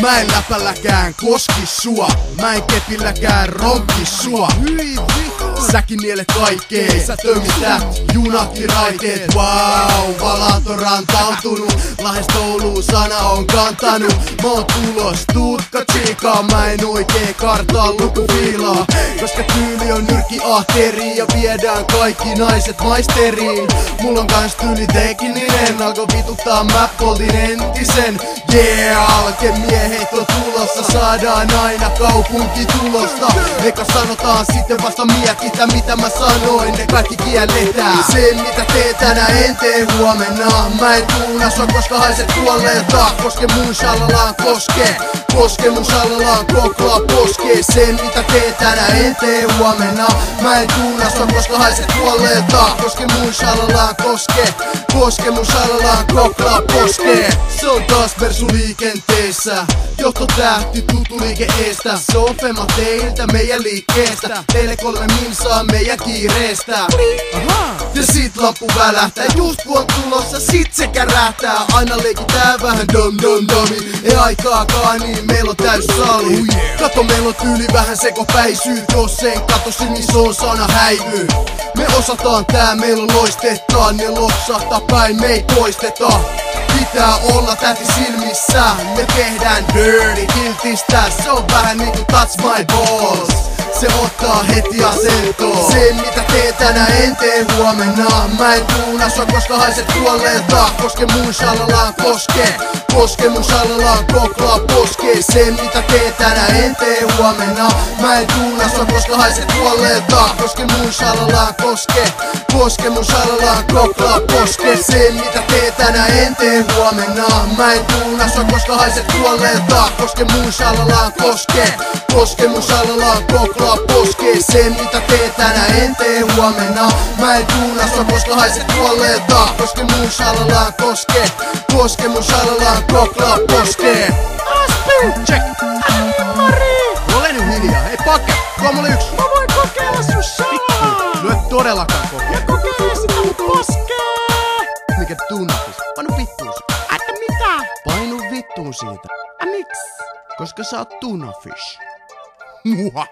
Mä en läpälläkään koski sua, mä en kepilläkään ronki sua. Säkin nielet kaikkee, sä tömität junatti raiteet. Wow, valat on rantautunut, Lahdesta Ouluun sana on kantanut. Mä oon tulos, tuutka tsiikaa, mä en oikee kartaa lukufiilaa. Koska tyyli on nyrki ahteri ja viedään kaikki naiset maisteriin. Mulla on kans tyyli tekninen, alko vituttaa mä poltin entisen. Yeah, alkemiehet on tulossa, saadaan aina kaupunki tulosta. Eka sanotaan sitten vasta mietitä mitä mä sanoin, ne kaikki kielletään. Se mitä teet tänään en tee huomenna. Mä en tuuna sua koska haiset kuolleelta. Koske mun shalalaan koske mun shalalaan koklaa poskee. Se mitä teet tänään en tee huomenna. Mä en tuuna sua koska haiset kuolleelta. Koske mun shalalaan koske mun shalalaan koklaa poskee. Se on taas Mersu liikenteessä, johtotähti tuttu liike eestä. Se on Fema teiltä meidän liikkeestä, teille 3 minsaa meidän kiireestä. Ja sit lampu välähtää, just kun on tulossa sit se kärähtää. Aina leikitään vähän dom-dom-domi, ei aikaakaan niin meillä on täys sali. Kato meillä on tyyli vähän sekopäisyy, jos en katosi niin se on sana häivy. Me osataan tää, meillä on loistetaan, ne loksahtaa päin, me ei poisteta. Pitää olla täti silmissä, me tehdään dirty kiltistä. Se on vähän niinku touch my balls, se ottaa heti asentoon. Se mitä teet tänään en tee huomenna. Mä en tuuna sua koska haiset kuolleelta. Koske mun shalalaan koske mun shalalaan koklaa poskee. Se mitä teet tänään en tee huomenna. Mä en tuuna sua koska haiset kuolleelta. Koske mun shalalaan koske mun shalalaan koklaa poskee. Se mitä teet tänään en tee huomenna. Mä en tuuna sua koska haiset kuolleelta. Koske mun shalalaan koske mun shalalaan koklaa poskee. Se mitä teet tänään en tee huomenna. Mä en tuuna sua koska haiset kuolleelta. Koske mun shalalaan koske mun shalalaan koklaa poskee. Check. Ole nyt hiljaa, hei pakke, tuo mulle yksi. Mä voin kokeilla sun shalaa. Lyö todellakaan kokeilla. Ja kokeile sitä mun poskee. Mikä tunnapis? Painu vittuun siitä. Että mitä? Painu vittuun siitä. Miksi? Koska sä oot tunafish. Muah.